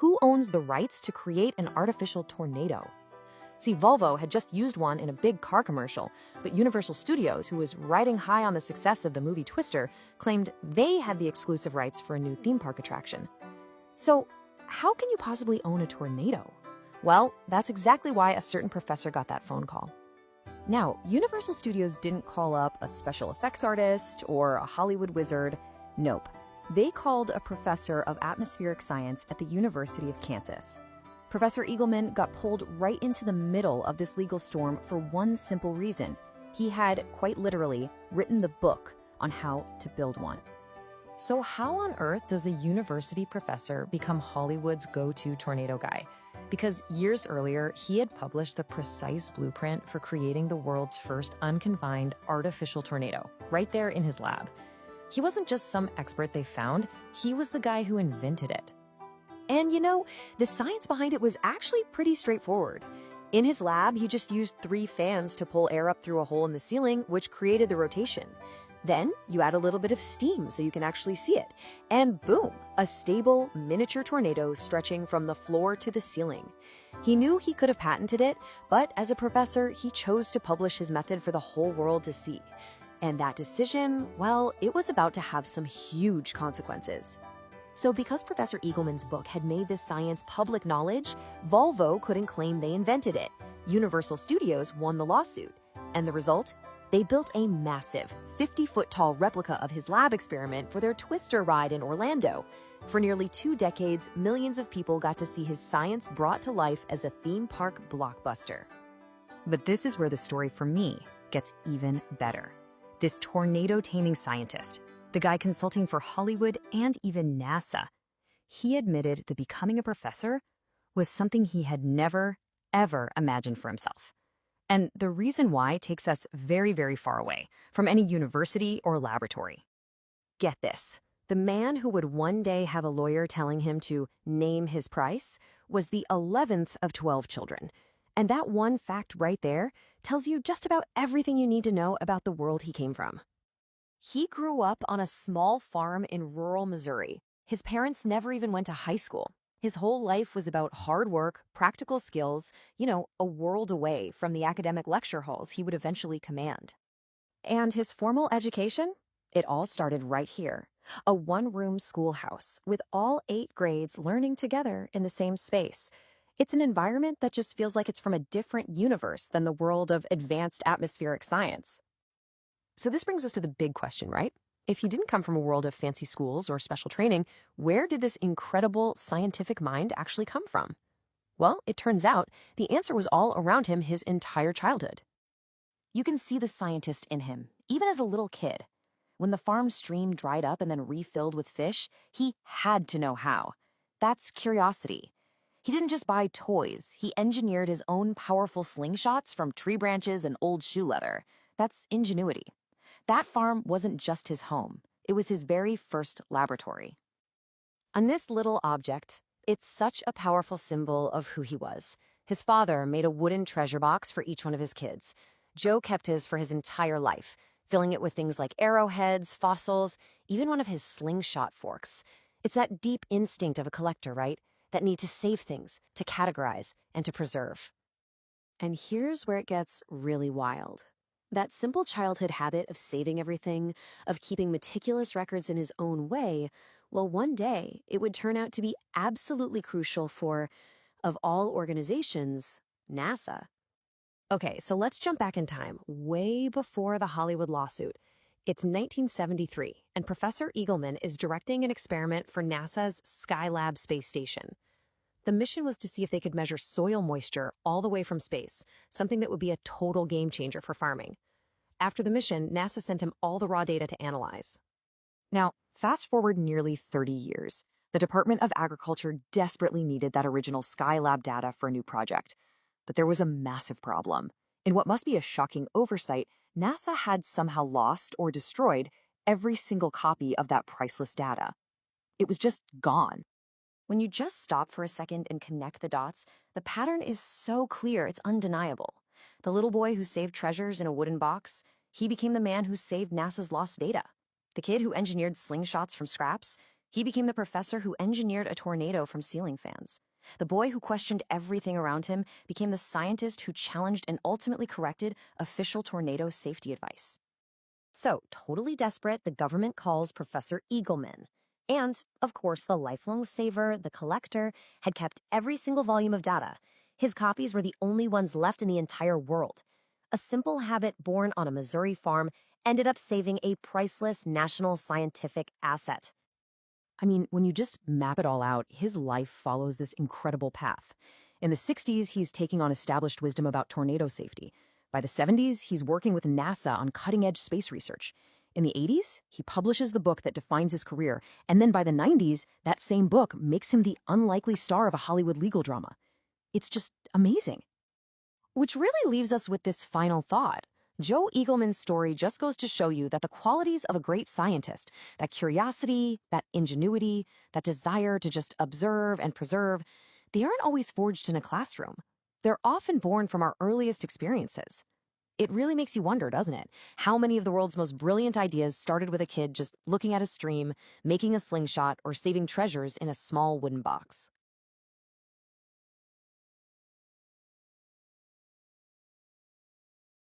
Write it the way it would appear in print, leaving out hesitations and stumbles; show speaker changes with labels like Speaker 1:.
Speaker 1: Who owns the rights to create an artificial tornado? See, Volvo had just used one in a big car commercial, but Universal Studios, who was riding high on the success of the movie Twister, claimed they had the exclusive rights for a new theme park attraction. So, how can you possibly own a tornado? Well, that's exactly why a certain professor got that phone call. Now, Universal Studios didn't call up a special effects artist or a Hollywood wizard. Nope. They called a professor of atmospheric science at the University of Kansas. Professor Eagleman got pulled right into the middle of this legal storm for one simple reason. He had, quite literally, written the book on how to build one. So how on earth does a university professor become Hollywood's go-to tornado guy? Because years earlier, he had published the precise blueprint for creating the world's first unconfined artificial tornado, right there in his lab. He wasn't just some expert they found, he was the guy who invented it. And you know, the science behind it was actually pretty straightforward. In his lab, he just used 3 fans to pull air up through a hole in the ceiling, which created the rotation. Then you add a little bit of steam so you can actually see it. And boom, a stable, miniature tornado stretching from the floor to the ceiling. He knew he could have patented it, but as a professor, he chose to publish his method for the whole world to see. And that decision, well, it was about to have some huge consequences. So because Professor Eagleman's book had made this science public knowledge, Volvo couldn't claim they invented it. Universal Studios won the lawsuit. And the result? They built a massive, 50-foot-tall replica of his lab experiment for their Twister ride in Orlando. For nearly 2 decades, millions of people got to see his science brought to life as a theme park blockbuster. But this is where the story for me gets even better. This tornado-taming scientist, the guy consulting for Hollywood and even NASA, he admitted that becoming a professor was something he had never, ever imagined for himself. And the reason why takes us very, very far away from any university or laboratory. Get this. The man who would one day have a lawyer telling him to name his price was the 11th of 12 children. And that one fact right there tells you just about everything you need to know about the world he came from. He grew up on a small farm in rural Missouri. His parents never even went to high school. His whole life was about hard work, practical skills, a world away from the academic lecture halls he would eventually command. And his formal education? It all started right here. A one-room schoolhouse with all 8 grades learning together in the same space. It's an environment that just feels like it's from a different universe than the world of advanced atmospheric science. So this brings us to the big question, right? If he didn't come from a world of fancy schools or special training, where did this incredible scientific mind actually come from? Well, it turns out the answer was all around him his entire childhood. You can see the scientist in him, even as a little kid. When the farm stream dried up and then refilled with fish, he had to know how. That's curiosity. He didn't just buy toys, he engineered his own powerful slingshots from tree branches and old shoe leather. That's ingenuity. That farm wasn't just his home. It was his very first laboratory. On this little object, it's such a powerful symbol of who he was. His father made a wooden treasure box for each one of his kids. Joe kept his for his entire life, filling it with things like arrowheads, fossils, even one of his slingshot forks. It's that deep instinct of a collector, right? That need to save things, to categorize, and to preserve. And here's where it gets really wild. That simple childhood habit of saving everything, of keeping meticulous records in his own way, well, one day it would turn out to be absolutely crucial for, of all organizations, NASA. Okay, so let's jump back in time, way before the Hollywood lawsuit. It's 1973, and Professor Eagleman is directing an experiment for NASA's Skylab space station. The mission was to see if they could measure soil moisture all the way from space, something that would be a total game changer for farming. After the mission, NASA sent him all the raw data to analyze. Now, fast forward nearly 30 years. The Department of Agriculture desperately needed that original Skylab data for a new project. But there was a massive problem. In what must be a shocking oversight, NASA had somehow lost or destroyed every single copy of that priceless data. It was just gone. When you just stop for a second and connect the dots, the pattern is so clear it's undeniable. The little boy who saved treasures in a wooden box, he became the man who saved NASA's lost data. The kid who engineered slingshots from scraps, He became the professor who engineered a tornado from ceiling fans. The boy who questioned everything around him became the scientist who challenged and ultimately corrected official tornado safety advice. So, totally desperate, the government calls Professor Eagleman. And, of course, the lifelong saver, the collector, had kept every single volume of data. His copies were the only ones left in the entire world. A simple habit born on a Missouri farm ended up saving a priceless national scientific asset. I mean, when you just map it all out, his life follows this incredible path. In the 60s, he's taking on established wisdom about tornado safety. By the 70s, he's working with NASA on cutting-edge space research. In the 80s, he publishes the book that defines his career, and then by the 90s, that same book makes him the unlikely star of a Hollywood legal drama. It's just amazing. Which really leaves us with this final thought. Joe Eagleman's story just goes to show you that the qualities of a great scientist, that curiosity, that ingenuity, that desire to just observe and preserve, they aren't always forged in a classroom. They're often born from our earliest experiences. It really makes you wonder, doesn't it? How many of the world's most brilliant ideas started with a kid just looking at a stream, making a slingshot, or saving treasures in a small wooden box?